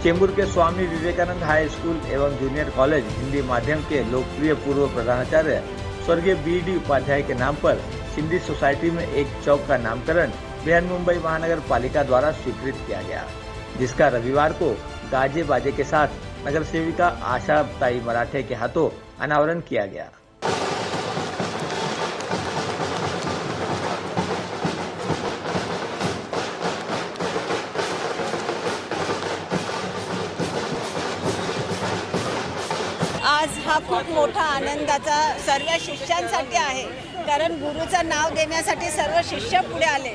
चेंबूर के Swami Vivekananda high school एवं junior college Hindi माध्यम के लोकप्रिय पूर्व प्रधानाचार्य स्वर्गीय BD उपाध्याय के नाम पर सिंधी सोसाइटी में एक चौक का नामकरण बृहन मुंबई महानगर पालिका द्वारा स्वीकृत किया गया, जिसका रविवार को गाजे बाजे के साथ नगर सेविका आशा ताई मराठे के हाथों अनावरण किया गया। आज हा खूप मोठा आनंदाचा सर्व शिष्यांसाठी आहे, कारण गुरुचं नाव देण्यासाठी सर्व शिष्य पुढे आले।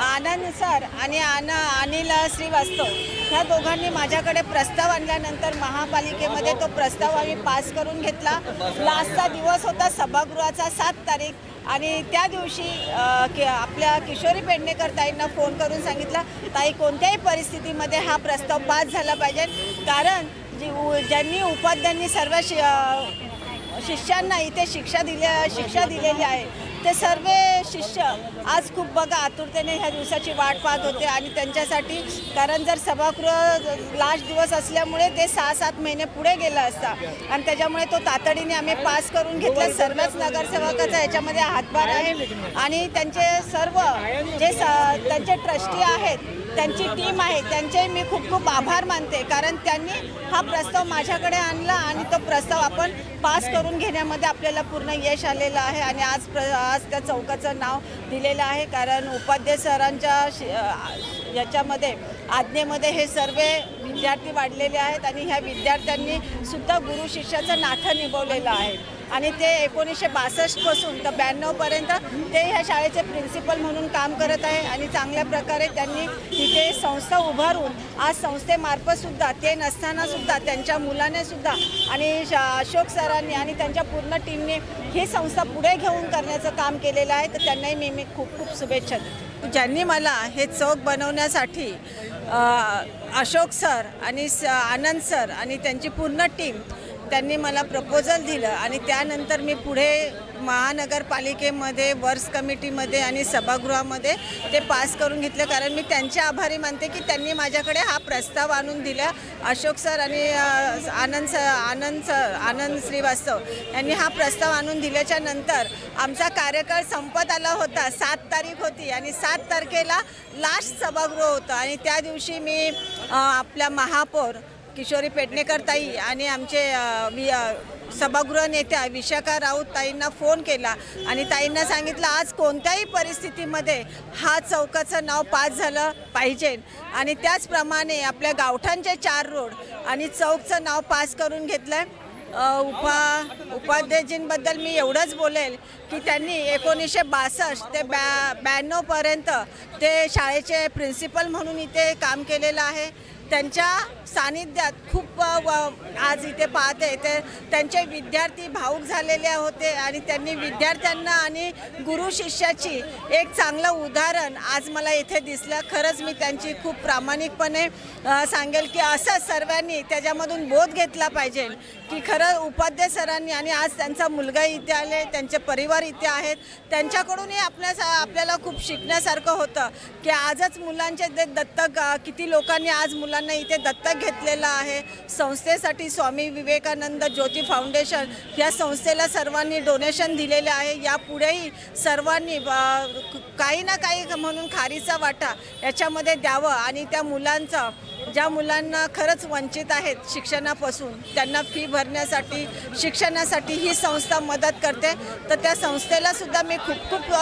आनंद सर आणि अनिल श्रीवास्तव ह्या दोघांनी माझ्याकडे प्रस्ताव आणल्यानंतर महापालिकेमध्ये तो प्रस्ताव आम्ही पास करून घेतला। लास्टचा दिवस होता सभागृहाचा 7 तारीख आणि त्या दिवशी आपल्या किशोरी पेडणेकर ताईंना फोन करून सांगितलं, ताई कोणत्याही परिस्थितीमध्ये हा प्रस्ताव पास झाला पाहिजे, ज्यांनी उपाध्यायांनी सर्व शिष्यांना इथे शिक्षा दिलेली आहे ते सर्व शिष्य आज खूप बघा आतुरतेने ह्या दिवसाची वाट पाहत होते आणि त्यांच्यासाठी, कारण जर सभागृह लास्ट दिवस असल्यामुळे ते 6-7 महिने पुढे गेलं असता आणि त्याच्यामुळे तो तातडीने आम्ही पास करून घेतला। सर्वच नगरसेवकाचा याच्यामध्ये हातभार आहे आणि त्यांचे सर्व जे त्यांचे ट्रस्टी आहेत, त्यांची टीम आहे, त्यांचे मी खूप खूप आभार मानते, कारण त्यांनी हा प्रस्ताव माझ्याकडे आणला आणि तो प्रस्ताव आपण पास करून घेण्यामध्ये आपल्याला पूर्ण यश आलेलं आहे आणि आज त्या चौकाचं नाव दिलेलं आहे, कारण उपाध्याय सरांच्या याच्यामध्ये आज्ञेमध्ये हे सर्व विद्यार्थी वाढलेले आहेत आणि ह्या विद्यार्थ्यांनी सुद्धा गुरु शिष्याचं नातं निभवलेलं आहे आणि ते 1962 पासून तर 92 पर्यंत ते ह्या शाळेचे प्रिन्सिपल म्हणून काम करत आहे आणि चांगल्या प्रकारे त्यांनी तिथे संस्था उभारून आज संस्थेमार्फत सुद्धा ते नसताना सुद्धा त्यांच्या मुलाने सुद्धा आणि अशोक सरांनी आणि त्यांच्या पूर्ण टीमने ही संस्था पुढे घेऊन करण्याचं काम केलेलं आहे, तर त्यांनाही मी खूप खूप शुभेच्छा देते। ज्यांनी मला हे चौक बनवण्यासाठी अशोक सर आणि आनंद सर आणि त्यांची पूर्ण टीम त्यांनी मला प्रपोजल दिलं आणि त्यानंतर मी पुढे महानगरपालिकेमध्ये वर्क्स कमिटीमध्ये आणि सभागृहामध्ये ते पास करून घेतलं, कारण मी त्यांचे आभारी मानते की त्यांनी माझ्याकडे हा प्रस्ताव आणून दिला। अशोक सर आणि आनंद श्रीवास्तव यांनी हा प्रस्ताव आणून दिल्याच्या नंतर आमचा कार्यकाळ संपत आला होता। 7 तारीख होती आणि 7 तारखेला लास्ट सभागृह होतं आणि त्या दिवशी मी आपल्या महापौर किशोरी पेडणेकर ताई आणि आमचे सभागृह नेत्या विशाखा राऊत ताईंना फोन केला आणि ताईंना सांगितलं आज कोणत्याही परिस्थितीमध्ये हा चौकाचं नाव पास झालं पाहिजे आणि त्याचप्रमाणे आपल्या गावठांचे 4 रोड आणि चौकचं नाव पास करून घेतलं। उपाध्यायजींबद्दल मी एवढंच बोलेल की त्यांनी 1962 ते 92 पर्यंत ते शाळेचे प्रिन्सिपल म्हणून इथे काम केलेलं आहे। त्यांच्या सानिध्यात खूप आज इथे पाहते ते त्यांचे विद्यार्थी भावुक झालेले होते आणि त्यांनी विद्यार्थ्यांना आणि गुरु शिष्याची एक चांगलं उदाहरण आज मला इथे दिसलं। खरंच मी त्यांची खूप प्रामाणिकपणे सांगेल की असं सर्वांनी त्याच्यामधून बोध घेतला पाहिजे की खरं उपाध्याय सरांनी आणि आज त्यांचा मुलगा इथे आले, त्यांचे परिवार इथे आहेत, त्यांच्याकडूनही आपल्याला खूप शिकण्यासारखं होतं की आजच मुलांचे दत्तक किती लोकांनी आज मुलांना इथे दत्तक घेतलेलं आहे। संस्थेसाठी स्वामी विवेकानंद ज्योती फाउंडेशन या संस्थेला सर्वांनी डोनेशन दिलेले आहे। यापुढेही सर्वांनी काही ना काही म्हणून खारीचा वाटा याच्यामध्ये द्यावं आणि त्या मुलांचं, ज्या मुलांना खरंच वंचित आहेत शिक्षणापासून, त्यांना फी भरण्यासाठी शिक्षणासाठी ही संस्था मदत करते, तर त्या संस्थेला सुद्धा मी खूप खूप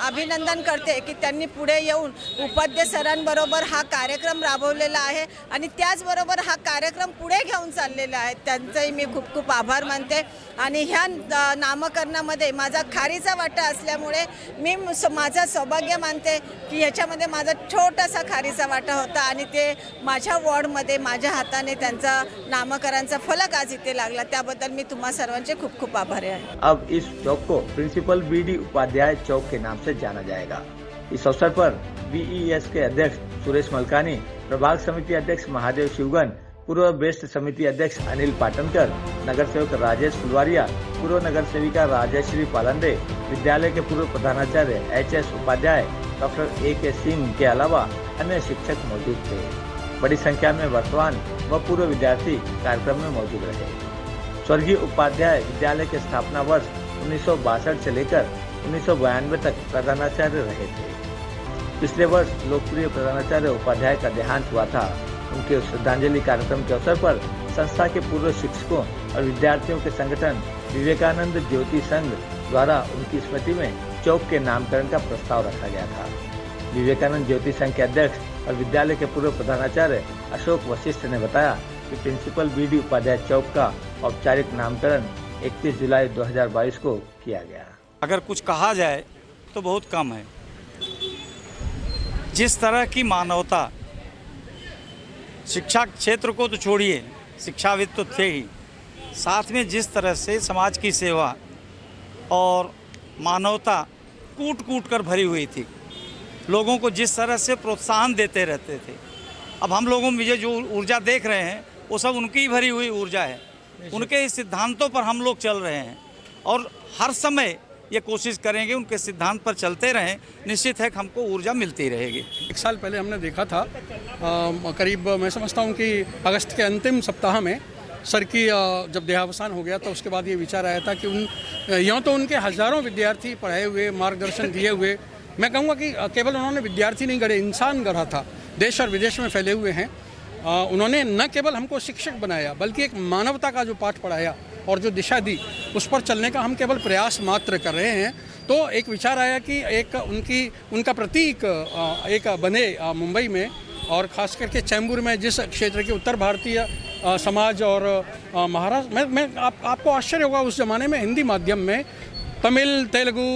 अभिनंदन करते की त्यांनी पुढे येऊन उपाध्याय सरांबरोबर हा कार्यक्रम राबवलेला आहे आणि त्याचबरोबर हा कार्यक्रम पुढे घेऊन चाललेला आहे। त्यांचंही मी खूप खूप आभार मानते आणि ह्या नामकरणामध्ये माझा खारीचा वाटा असल्यामुळे मी माझं सौभाग्य मानते की ह्याच्यामध्ये माझा छोटासा खारीचा वाटा होता आणि ते माझ्या वॉर्डमध्ये माझ्या हाताने त्यांचा नामकरणाचा फलक आज इथे लागला, त्याबद्दल मी तुम्हा सर्वांचे खूप खूप आभारी आहे। अब इस चौक को प्रिंसिपल BD उपाध्याय चौक के नाम से जाना जाएगा। इस अवसर पर BES के अध्यक्ष सुरेश मलकानी, प्रभाग समिति अध्यक्ष महादेव शिवगन, पूर्व बेस्ट समिति अध्यक्ष अनिल पाटनकर, नगर सेवक राजेश फुलवारिया, पूर्व नगर सेविका राजश्री पालंदे, विद्यालय के पूर्व प्रधानाचार्य HS Upadhyay, doctor AK Singh के अलावा अन्य शिक्षक मौजूद थे। बड़ी संख्या में वर्तमान व पूर्व विद्यार्थी कार्यक्रम में मौजूद रहे। स्वर्गीय उपाध्याय विद्यालय के स्थापना वर्ष 1962 से लेकर 1992 तक प्रधानाचार्य रहे थे। पिछले वर्ष लोकप्रिय प्रधानाचार्य उपाध्याय का देहांत हुआ था। उनके श्रद्धांजलि कार्यक्रम के अवसर पर संस्था के पूर्व शिक्षकों और विद्यार्थियों के संगठन विवेकानंद ज्योति संघ द्वारा उनकी स्मृति में चौक के नामकरण का प्रस्ताव रखा गया था। विवेकानंद ज्योति संघ के अध्यक्ष और विद्यालय के पूर्व प्रधानाचार्य अशोक वशिष्ठ ने बताया कि प्रिंसिपल बीडी उपाध्याय चौक का औपचारिक नामकरण 31 जुलाई 2022 को किया गया। अगर कुछ कहा जाए तो बहुत कम है। जिस तरह की मानवता, शिक्षा क्षेत्र को तो छोड़िए, शिक्षाविद तो थे ही, साथ में जिस तरह से समाज की सेवा और मानवता कूट कूट कर भरी हुई थी, लोगों को जिस तरह से प्रोत्साहन देते रहते थे। अब हम लोगों में जो ऊर्जा देख रहे हैं वो सब उनकी ही भरी हुई ऊर्जा है। उनके इस सिद्धांतों पर हम लोग चल रहे हैं और हर समय ये कोशिश करेंगे उनके सिद्धांत पर चलते रहें। निश्चित है कि हमको ऊर्जा मिलती रहेगी। 1 साल पहले हमने देखा था, करीब मैं समझता हूँ कि अगस्त के अंतिम सप्ताह में सर की जब देहावसान हो गया तो उसके बाद ये विचार आया था कि यूँ तो उनके हज़ारों विद्यार्थी पढ़े हुए, मार्गदर्शन दिए हुए, मैं कहूँगा कि केवल उन्होंने विद्यार्थी नहीं गढ़े, इंसान गढ़ा था। देश और विदेश में फैले हुए हैं। उन्होंने न केवल हमको शिक्षक बनाया बल्कि एक मानवता का जो पाठ पढ़ाया और जो दिशा दी, उस पर चलने का हम केवल प्रयास मात्र कर रहे हैं। तो एक विचार आया कि एक उनका प्रतीक एक बने मुंबई में, और ख़ास करके चैम्बूर में, जिस क्षेत्र के उत्तर भारतीय समाज और महाराष्ट्र में आपको आश्चर्य होगा, उस ज़माने में हिंदी माध्यम में तमिल, तेलुगु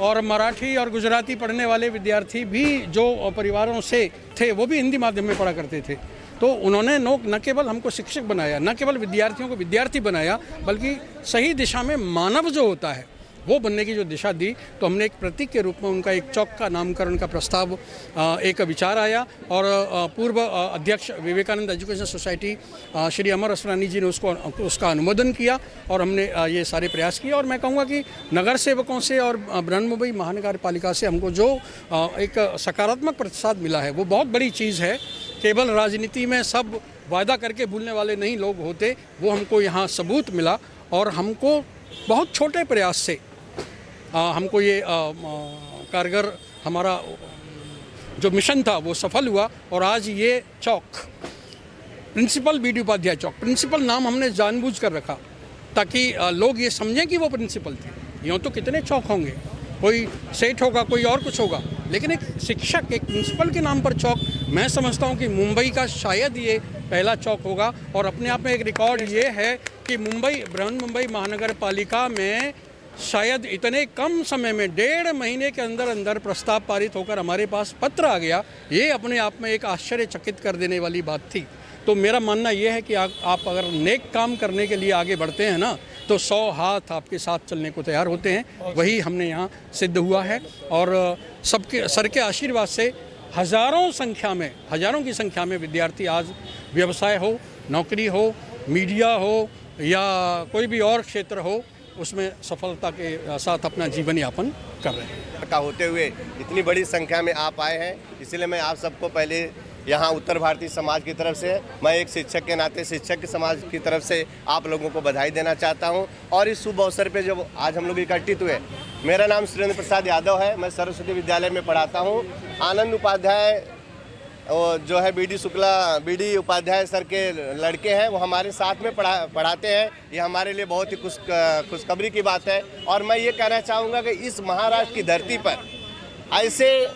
और मराठी और गुजराती पढ़ने वाले विद्यार्थी भी जो परिवारों से थे वो भी हिंदी माध्यम में पढ़ा करते थे। तो उन्होंने न केवल हमको शिक्षक बनाया, न केवल विद्यार्थियों को विद्यार्थी बनाया, बल्कि सही दिशा में मानव जो होता है वो बनने की जो दिशा दी। तो हमने एक प्रतीक के रूप में उनका एक चौक का नामकरण का प्रस्ताव, एक विचार आया और पूर्व अध्यक्ष विवेकानंद एजुकेशन सोसाइटी श्री अमर असरानी जी ने उसका अनुमोदन किया और हमने ये सारे प्रयास किए। और मैं कहूँगा कि नगर सेवकों से और बृहन्मुंबई महानगर पालिका से हमको जो एक सकारात्मक प्रतिसाद मिला है वो बहुत बड़ी चीज़ है। केवल राजनीति में सब वादा करके भूलने वाले नहीं लोग होते, वो हमको यहाँ सबूत मिला और हमको बहुत छोटे प्रयास से हमको ये कारगर हमारा जो मिशन था वो सफल हुआ। और आज ये चौक प्रिंसिपल बीडी उपाध्याय चौक, प्रिंसिपल नाम हमने जानबूझ कर रखा ताकि लोग ये समझें कि वो प्रिंसिपल थे। यूँ तो कितने चौक होंगे, कोई सेठ होगा, कोई और कुछ होगा, लेकिन एक शिक्षक, एक प्रिंसिपल के नाम पर चौक, मैं समझता हूँ कि मुंबई का शायद ये पहला चौक होगा। और अपने आप में एक रिकॉर्ड ये है कि बृहन्मुंबई महानगर पालिका में शायद इतने कम समय में 1.5 महीने के अंदर अंदर प्रस्ताव पारित होकर हमारे पास पत्र आ गया। ये अपने आप में एक आश्चर्यचकित कर देने वाली बात थी। तो मेरा मानना ये है कि आप अगर नेक काम करने के लिए आगे बढ़ते हैं ना, तो 100 हाथ आपके साथ चलने को तैयार होते हैं। वही हमने यहाँ सिद्ध हुआ है और सबके सर के आशीर्वाद से हज़ारों की संख्या में विद्यार्थी आज व्यवसाय हो, नौकरी हो, मीडिया हो या कोई भी और क्षेत्र हो, उसमें सफलता के साथ अपना जीवन यापन कर रहे हैं। का होते हुए इतनी बड़ी संख्या में आप आए हैं, इसलिए मैं आप सबको पहले यहाँ उत्तर भारतीय समाज की तरफ से, मैं एक शिक्षक के नाते शिक्षक के समाज की तरफ से आप लोगों को बधाई देना चाहता हूँ। और इस शुभ अवसर पे जब आज हम लोग इकट्ठित हुए, मेरा नाम सुरेंद्र प्रसाद यादव है, मैं सरस्वती विद्यालय में पढ़ाता हूँ। आनंद उपाध्याय जो है बीडी उपाध्याय सर के लड़के हैं, वो हमारे साथ में पढ़ाते हैं। ये हमारे लिए बहुत ही खुशखबरी की बात है। और मैं ये कहना चाहूँगा कि इस महाराष्ट्र की धरती पर ऐसे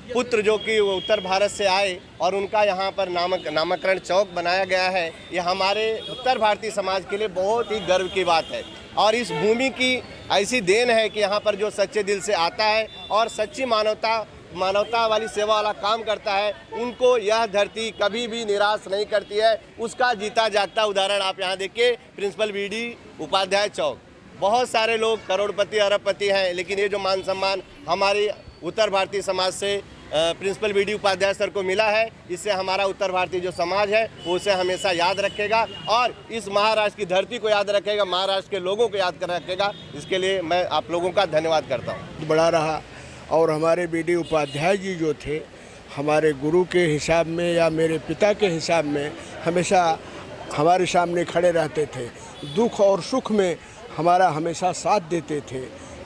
पुत्र जो कि उत्तर भारत से आए और उनका यहाँ पर नामकरण चौक बनाया गया है, ये हमारे उत्तर भारतीय समाज के लिए बहुत ही गर्व की बात है। और इस भूमि की ऐसी देन है कि यहाँ पर जो सच्चे दिल से आता है और सच्ची मानवता वाली सेवा वाला काम करता है, उनको यह धरती कभी भी निराश नहीं करती है। उसका जीता जागता उदाहरण आप यहाँ देखिए, प्रिंसिपल बीडी उपाध्याय चौक। बहुत सारे लोग करोड़पति अरबपति हैं, लेकिन ये जो मान सम्मान हमारी उत्तर भारतीय समाज से प्रिंसिपल बीडी उपाध्याय सर को मिला है, इससे हमारा उत्तर भारतीय जो समाज है वो उसे हमेशा याद रखेगा और इस महाराष्ट्र की धरती को याद रखेगा, महाराष्ट्र के लोगों को याद कर रखेगा। इसके लिए मैं आप लोगों का धन्यवाद करता हूँ। बड़ा रहा और हमारे बीडी उपाध्याय जी जो थे, हमारे गुरु के हिसाब में या मेरे पिता के हिसाब में हमेशा हमारे सामने खड़े रहते थे, दुख और सुख में हमारा हमेशा साथ देते थे।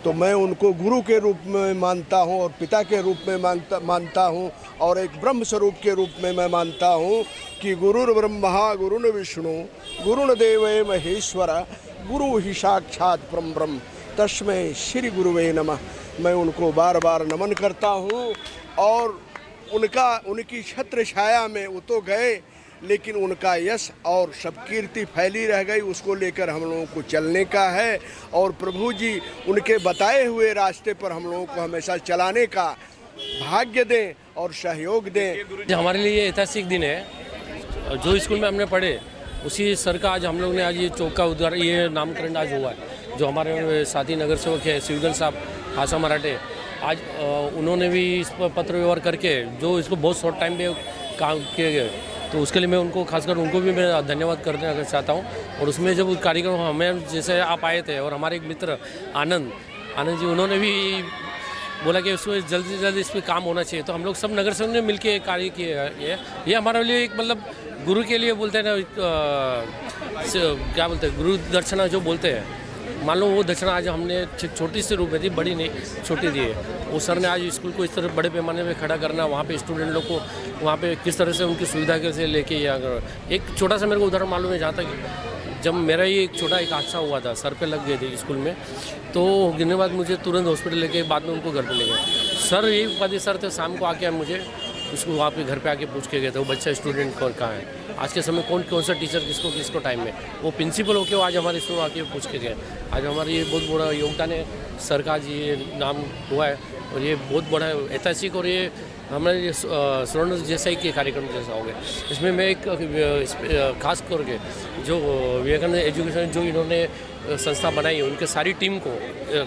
तो मैं उनको गुरु के रूप में मानता हूँ और पिता के रूप में मानता हूँ और एक ब्रह्म स्वरूप के रूप में मैं मानता हूँ कि गुरुर् ब्रह्मा गुरुर् विष्णु गुरुर् देवो महेश्वर गुरु ही साक्षात परम ब्रह्म तस्मै श्री गुरुवे नमः। मैं उनको बार बार नमन करता हूँ और उनकी छत्र छाया में वो तो गए, लेकिन उनका यश और सब कीर्ति फैली रह गई। उसको लेकर हम लोगों को चलने का है और प्रभु जी उनके बताए हुए रास्ते पर हम लोगों को हमेशा चलाने का भाग्य दें और सहयोग दें। हमारे लिए ऐतिहासिक दिन है। जो स्कूल में हमने पढ़े उसी सर का आज हम लोग ने आज ये चौक का उद्घाटन, ये नामकरण आज हुआ है। जो हमारे साथी नगर सेवक है शिवगन साहब आशा मराठे, आज उन्होंने भी इस पर पत्र व्यवहार करके जो इसको बहुत शॉर्ट टाइम में काम किए गए, तो उसके लिए मैं उनको खासकर उनको भी मैं धन्यवाद करना चाहता हूँ। और उसमें जब कार्यक्रम हमें जैसे आप आए थे और हमारे एक मित्र आनंद जी, उन्होंने भी बोला कि उसको जल्दी से जल्दी इस पर काम होना चाहिए, तो हम लोग सब नगर सेवक ने मिलकर कार्य किए। ये हमारे लिए एक मतलब गुरु के लिए बोलते हैं ना, क्या बोलते हैं, गुरु दर्शना जो बोलते हैं, मान लो वो दक्षिणा आज हमने छोटी सी रूप में दी, बड़ी नहीं छोटी दी है। वो सर ने आज स्कूल को इस तरह बड़े पैमाने में खड़ा करना, वहाँ पे स्टूडेंट लोग को वहाँ पे किस तरह से उनकी सुविधा कैसे लेके, या एक छोटा सा मेरे को उदाहरण मालूम है। जहाँ तक जब मेरा ही एक छोटा एक हादसा हुआ था, सर पे लग गए थे स्कूल में, तो गिरने बाद मुझे तुरंत हॉस्पिटल लेके बाद में उनको घर पर ले गए। सर यही उपाधि सर थे, शाम को आके मुझे उसको वहाँ पे घर पे आके पूछ के गए थे वो बच्चा स्टूडेंट कौन कहाँ है, आज के समय कौन सा टीचर किसको टाइम में, वो प्रिंसिपल होके वो आज हमारे स्कूल आके पूछ के गए। आज हमारे ये बहुत बड़ा योगदान है, सर का जी ये नाम हुआ है और ये बहुत बड़ा ऐतिहासिक, और ये हमारे स्वर्ण जैसा ही के कार्यक्रम जैसा हो गया। इसमें मैं एक खास करके जो विवेकानंद एजुकेशन जो इन्होंने संस्था बनाई, उनके सारी टीम को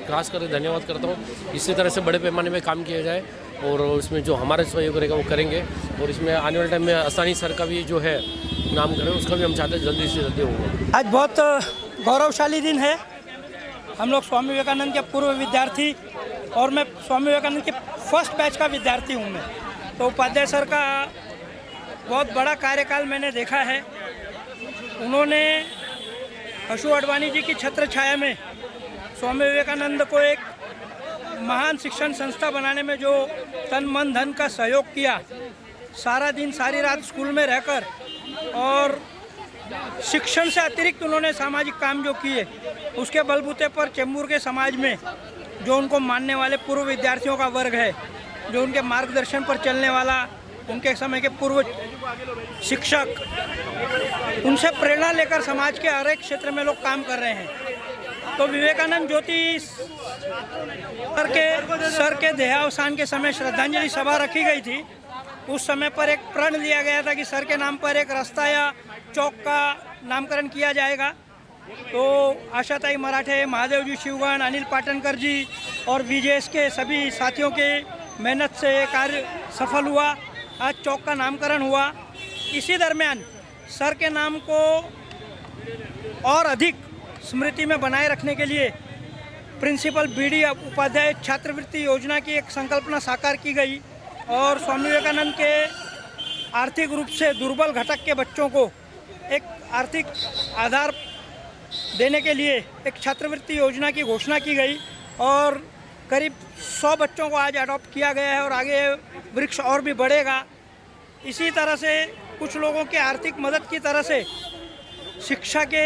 खास कर धन्यवाद करता हूँ। इसी तरह से बड़े पैमाने में काम किया जाए और उसमें जो हमारा सहयोग रहेगा वो करेंगे। और इसमें आने वाले टाइम में आसानी सर का भी जो है नाम करें, उसका भी हम चाहते हैं जल्दी से जल्दी होगा। आज बहुत गौरवशाली दिन है। हम लोग स्वामी विवेकानंद के पूर्व विद्यार्थी और मैं स्वामी विवेकानंद के फर्स्ट बैच का विद्यार्थी हूँ मैं, तो उपाध्याय सर का बहुत बड़ा कार्यकाल मैंने देखा है। उन्होंने अशु अडवाणी जी की छत्र छाया में स्वामी विवेकानंद को एक महान शिक्षण संस्था बनाने में जो तन मन धन का सहयोग किया, सारा दिन सारी रात स्कूल में रहकर, और शिक्षण से अतिरिक्त उन्होंने सामाजिक काम जो किए, उसके बलबूते पर चेंबूर के समाज में जो उनको मानने वाले पूर्व विद्यार्थियों का वर्ग है, जो उनके मार्गदर्शन पर चलने वाला उनके समय के पूर्व शिक्षक, उनसे प्रेरणा लेकर समाज के हर एक क्षेत्र में लोग काम कर रहे हैं। तो विवेकानंद ज्योति सर के देहावसान के समय श्रद्धांजलि सभा रखी गई थी। उस समय पर एक प्रण लिया गया था कि सर के नाम पर एक रास्ता या चौक का नामकरण किया जाएगा। तो आशाताई मराठे, महादेव जी शिवगण, अनिल पाटनकर जी और बीजेएस के सभी साथियों के मेहनत से ये कार्य सफल हुआ। आज चौक का नामकरण हुआ। इसी दरमियान सर के नाम को और अधिक स्मृति में बनाए रखने के लिए प्रिंसिपल बीडी उपाध्याय छात्रवृत्ति योजना की एक संकल्पना साकार की गई और स्वामी विवेकानंद के आर्थिक रूप से दुर्बल घटक के बच्चों को एक आर्थिक आधार देने के लिए एक छात्रवृत्ति योजना की घोषणा की गई और करीब 100 बच्चों को आज अडॉप्ट किया गया है और आगे वृक्ष और भी बढ़ेगा। इसी तरह से कुछ लोगों के आर्थिक मदद की तरह से शिक्षा के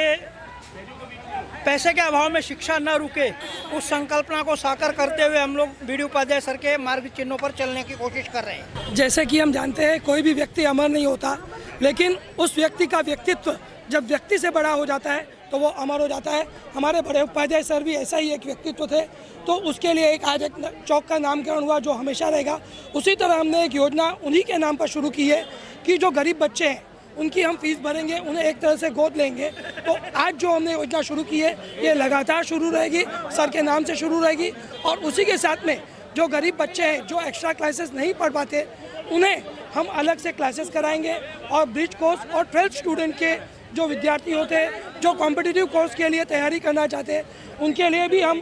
पैसे के अभाव में शिक्षा न रुके, उस संकल्पना को साकार करते हुए हम लोग बीडी उपाध्याय सर के मार्ग चिन्हों पर चलने की कोशिश कर रहे हैं। जैसे कि हम जानते हैं कोई भी व्यक्ति अमर नहीं होता, लेकिन उस व्यक्ति का व्यक्तित्व जब व्यक्ति से बड़ा हो जाता है तो वो अमर हो जाता है। हमारे बड़े उपाध्याय सर भी ऐसा ही एक व्यक्तित्व थे, तो उसके लिए एक आज एक चौक का नामकरण हुआ जो हमेशा रहेगा। उसी तरह हमने एक योजना उन्हीं के नाम पर शुरू की है कि जो गरीब बच्चे हैं उनकी हम फीस भरेंगे, उन्हें एक तरह से गोद लेंगे। तो आज जो हमने योजना शुरू की है ये लगातार शुरू रहेगी, सर के नाम से शुरू रहेगी। और उसी के साथ में जो गरीब बच्चे हैं जो एक्स्ट्रा क्लासेस नहीं पढ़ पाते उन्हें हम अलग से क्लासेस कराएंगे। और ब्रिज कोर्स और 12th स्टूडेंट के जो विद्यार्थी होते हैं जो कॉम्पिटिटिव कोर्स के लिए तैयारी करना चाहते हैं उनके लिए भी हम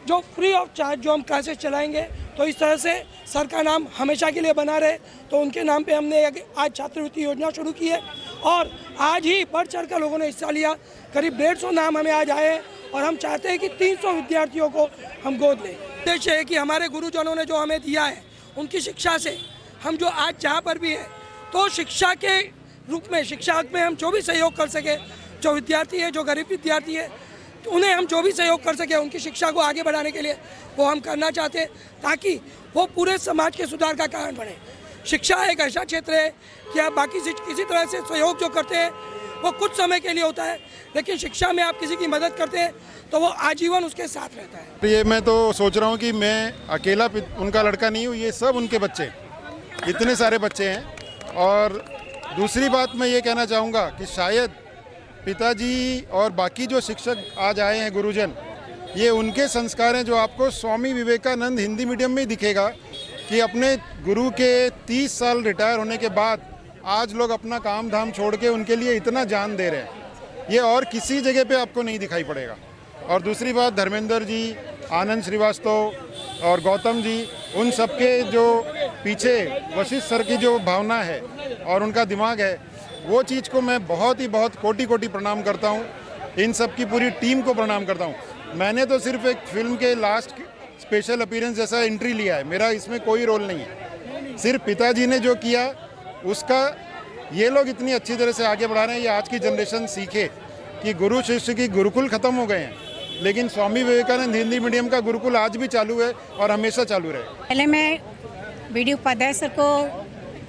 जो फ्री ऑफ चार्ज जो हम क्लासेस चलाएंगे। तो इस तरह से सर का नाम हमेशा के लिए बना रहे, तो उनके नाम पे हमने आज छात्रवृत्ति योजना शुरू की है और आज ही बढ़ चढ़ कर लोगों ने हिस्सा लिया। करीब 150 नाम हमें आज आए हैं और हम चाहते हैं कि 300 विद्यार्थियों को हम गोद लें। उद्देश्य है कि हमारे गुरुजनों ने जो हमें दिया है उनकी शिक्षा से हम जो आज जहाँ पर भी है, तो शिक्षा के रूप में, शिक्षा में हम जो भी सहयोग कर सके, जो विद्यार्थी है, जो गरीब विद्यार्थी है, तो उन्हें हम जो भी सहयोग कर सके उनकी शिक्षा को आगे बढ़ाने के लिए वो हम करना चाहते हैं, ताकि वो पूरे समाज के सुधार का कारण बने। शिक्षा एक ऐसा क्षेत्र है कि आप बाकी किसी तरह से सहयोग जो करते हैं वो कुछ समय के लिए होता है, लेकिन शिक्षा में आप किसी की मदद करते हैं तो वो आजीवन उसके साथ रहता है। ये मैं तो सोच रहा हूँ कि मैं अकेला उनका लड़का नहीं हूँ, ये सब उनके बच्चे, इतने सारे बच्चे हैं। और दूसरी बात मैं ये कहना चाहूँगा कि शायद पिताजी और बाकी जो शिक्षक आज आए हैं, गुरुजन, ये उनके संस्कार हैं जो आपको स्वामी विवेकानंद हिंदी मीडियम में ही दिखेगा कि अपने गुरु के 30 साल रिटायर होने के बाद आज लोग अपना काम धाम छोड़ के उनके लिए इतना जान दे रहे हैं। ये और किसी जगह पे आपको नहीं दिखाई पड़ेगा। और दूसरी बात, धर्मेंद्र जी, आनंद श्रीवास्तव और गौतम जी, उन सबके जो पीछे वशिष्ठ सर की जो भावना है और उनका दिमाग है, वो चीज़ को मैं बहुत कोटि प्रणाम करता हूँ। इन सब की पूरी टीम को प्रणाम करता हूँ। मैंने तो सिर्फ एक फिल्म के लास्ट स्पेशल अपीयरेंस जैसा एंट्री लिया है, मेरा इसमें कोई रोल नहीं है। सिर्फ पिताजी ने जो किया उसका ये लोग इतनी अच्छी तरह से आगे बढ़ा रहे हैं। ये आज की जनरेशन सीखे कि गुरु शिष्य की गुरुकुल ख़त्म हो गए हैं, लेकिन स्वामी विवेकानंद हिंदी मीडियम का गुरुकुल आज भी चालू है और हमेशा चालू रहे। पहले मैं BD उपाध्याय सर को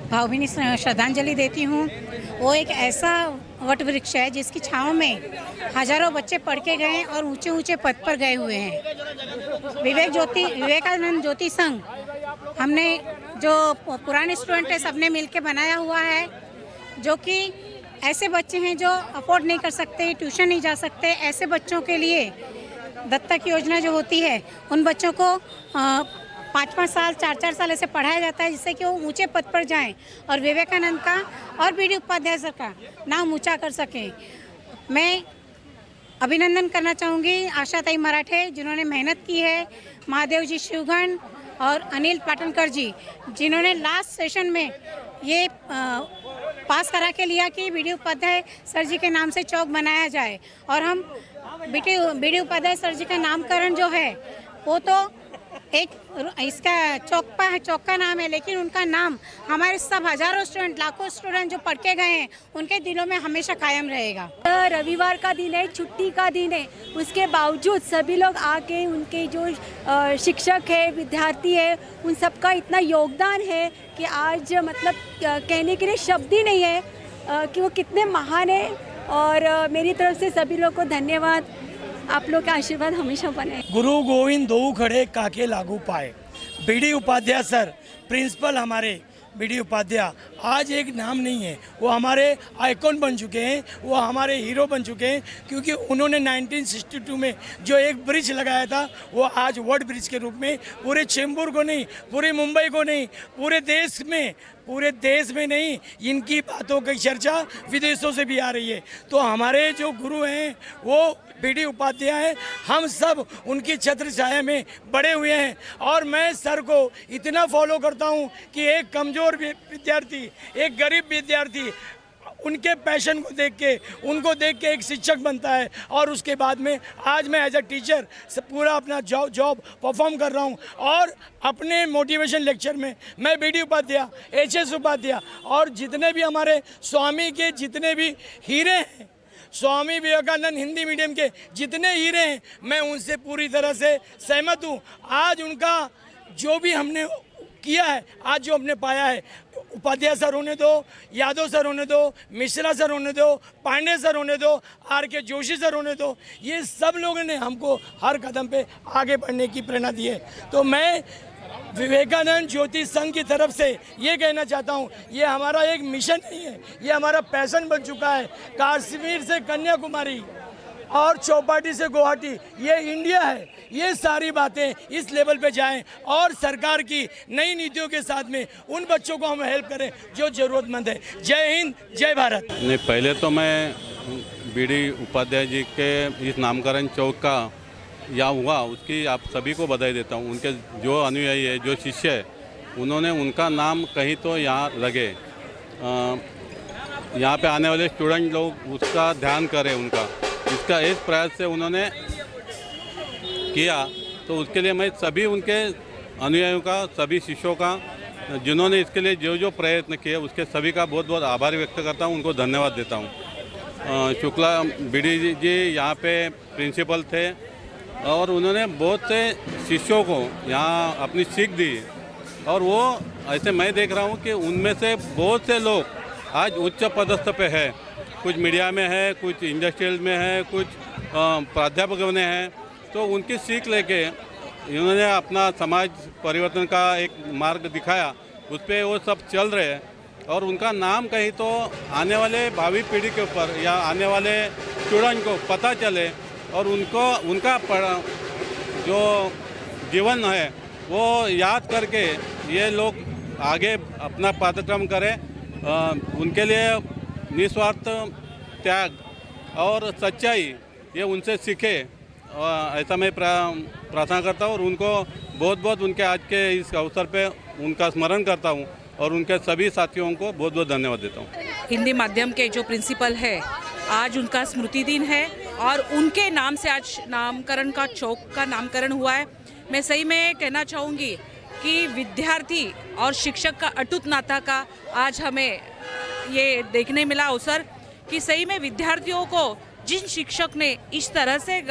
भावभीनी श्रद्धांजलि देती हूँ। वो एक ऐसा वट वृक्ष है जिसकी छाँव में हजारों बच्चे पढ़ के गए और ऊंचे ऊंचे पद पर गए हुए हैं। विवेकानंद ज्योति संघ हमने जो पुराने स्टूडेंट है सबने मिलके बनाया हुआ है, जो कि ऐसे बच्चे हैं जो अफोर्ड नहीं कर सकते, ट्यूशन नहीं जा सकते, ऐसे बच्चों के लिए दत्तक योजना जो होती है उन बच्चों को 5-5 साल 4-4 साल ऐसे पढ़ाया जाता है जिससे कि वो ऊंचे पद पर जाएं और विवेकानंद का और BD उपाध्याय सर का नाम ऊंचा कर सकें। मैं अभिनंदन करना चाहूँगी आशाताई मराठे जिन्होंने मेहनत की है, महादेव जी शिवगण और अनिल पाटनकर जी जिन्होंने लास्ट सेशन में ये पास करा के लिया कि BD उपाध्याय सर जी के नाम से चौक बनाया जाए। और हम BD उपाध्याय सर जी का नामकरण जो है वो तो एक इसका चौक का नाम है, लेकिन उनका नाम हमारे सब हजारों स्टूडेंट, लाखों स्टूडेंट जो पढ़ के गए हैं उनके दिलों में हमेशा कायम रहेगा। रविवार का दिन है, छुट्टी का दिन है, उसके बावजूद सभी लोग आके उनके जो शिक्षक है, विद्यार्थी है, उन सब का इतना योगदान है कि आज मतलब कहने के लिए शब्द ही नहीं है कि वो कितने महान है। और मेरी तरफ से सभी लोग को धन्यवाद। आप लोग का आशीर्वाद हमेशा बने। गुरु गोविंद दो खड़े काके लागू पाए। BD उपाध्याय सर प्रिंसिपल हमारे BD उपाध्याय आज एक नाम नहीं है, वो हमारे आइकॉन बन चुके हैं, वो हमारे हीरो बन चुके हैं, क्योंकि उन्होंने 1962 में जो एक ब्रिज लगाया था वो आज वर्ल्ड ब्रिज के रूप में पूरे चेंबूर को नहीं, पूरे मुंबई को नहीं, पूरे देश में नहीं, इनकी बातों की चर्चा विदेशों से भी आ रही है। तो हमारे जो गुरु हैं वो BD उपाध्याय है, हम सब उनकी छत्र छाया में बड़े हुए हैं। और मैं सर को इतना फॉलो करता हूँ कि एक कमज़ोर विद्यार्थी, एक गरीब विद्यार्थी उनके पैशन को उनको देख के एक शिक्षक बनता है। और उसके बाद में आज मैं एज अ टीचर पूरा अपना जॉब परफॉर्म कर रहा हूँ। और अपने मोटिवेशन लेक्चर में मैं BD उपाध्याय, HS उपाध्याय और जितने भी हमारे स्वामी के जितने भी हीरे हैं, स्वामी विवेकानंद हिंदी मीडियम के जितने हीरे हैं, मैं उनसे पूरी तरह से सहमत हूँ। आज उनका जो भी हमने किया है, आज जो हमने पाया है, उपाध्याय सर होने दो, यादव सर होने दो, मिश्रा सर होने दो, पांडे सर होने दो, RK जोशी सर होने दो, ये सब लोगों ने हमको हर कदम पे आगे बढ़ने की प्रेरणा दी है। तो मैं विवेकानंद ज्योति संघ की तरफ से ये कहना चाहता हूँ, ये हमारा एक मिशन नहीं है, ये हमारा पैशन बन चुका है। कश्मीर से कन्याकुमारी और चौपाटी से गुवाहाटी, ये इंडिया है। ये सारी बातें इस लेवल पे जाएं और सरकार की नई नीतियों के साथ में उन बच्चों को हम हेल्प करें जो ज़रूरतमंद है। जय हिंद, जय भारत। नहीं, पहले तो मैं BD उपाध्याय जी के इस नामकरण चौक का यहाँ हुआ उसकी आप सभी को बधाई देता हूँ। उनके जो अनुयायी है, जो शिष्य है, उन्होंने उनका नाम कहीं तो यहाँ लगे, यहाँ पे आने वाले स्टूडेंट लोग उसका ध्यान करें उनका, इसका इस प्रयास से उन्होंने किया। तो उसके लिए मैं सभी उनके अनुयायियों का, सभी शिष्यों का, जिन्होंने इसके लिए जो जो प्रयत्न किए, उसके सभी का बहुत बहुत आभार व्यक्त करता हूँ, उनको धन्यवाद देता हूँ। शुक्ला बीडी जी यहाँ पे प्रिंसिपल थे और उन्होंने बहुत से शिष्यों को यहाँ अपनी सीख दी और वो ऐसे मैं देख रहा हूँ कि उनमें से बहुत से लोग आज उच्च पदस्थ पे है, कुछ मीडिया में है, कुछ इंडस्ट्रियल में है, कुछ प्राध्यापक बने हैं। तो उनकी सीख लेके इन्होंने अपना समाज परिवर्तन का एक मार्ग दिखाया, उस पर वो सब चल रहे हैं और उनका नाम कहीं तो आने वाले भावी पीढ़ी के ऊपर या आने वाले स्टूडेंट को पता चले और उनका जो जीवन है वो याद करके ये लोग आगे अपना पाठ्यक्रम करें। उनके लिए निस्वार्थ त्याग और सच्चाई ये उनसे सीखे, ऐसा मैं प्रार्थना करता हूँ और उनको बहुत बहुत उनके आज के इस अवसर पे उनका स्मरण करता हूँ और उनके सभी साथियों को बहुत बहुत धन्यवाद देता हूँ। हिंदी माध्यम के जो प्रिंसिपल है, आज उनका स्मृति दिन है और उनके नाम से आज नामकरण का चौक का नामकरण हुआ है। मैं सही में कहना चाहूँगी कि विद्यार्थी और शिक्षक का अटूट नाता का आज हमें ये देखने मिला अवसर कि सही में विद्यार्थियों को जिन शिक्षक ने इस तरह से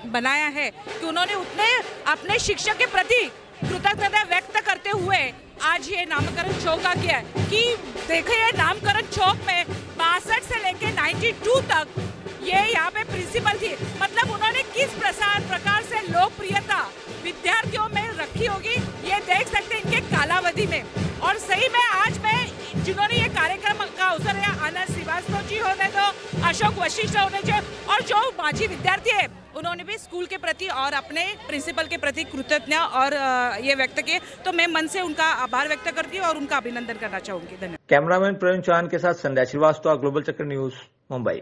बनाया है कि उन्होंने उतने अपने शिक्षक के प्रति कृतज्ञता व्यक्त करते हुए आज ये नामकरण चौक का किया है कि देखिए नामकरण चौक में 62 से लेके 92 तक ये यहाँ पे प्रिंसिपल थी। मतलब उन्होंने किस प्रकार से लोकप्रियता विद्यार्थियों में रखी होगी ये देख सकते हैं इनके कालावधि में। और सही में आज मैं जिन्होंने ये कार्यक्रम का अवसर है, आनंद श्रीवास्तव जी होने दो, अशोक वशिष्ठ होने चाहिए और जो माजी विद्यार्थी है उन्होंने भी स्कूल के प्रति और अपने प्रिंसिपल के प्रति कृतज्ञ और ये व्यक्त किए। तो मैं मन से उनका आभार व्यक्त करती हूँ और उनका अभिनंदन करना चाहूँगी। धन्यवाद। कैमरामैन प्रवीण चौहान के साथ संध्या श्रीवास्तव, ग्लोबल चक्र न्यूज, मुंबई।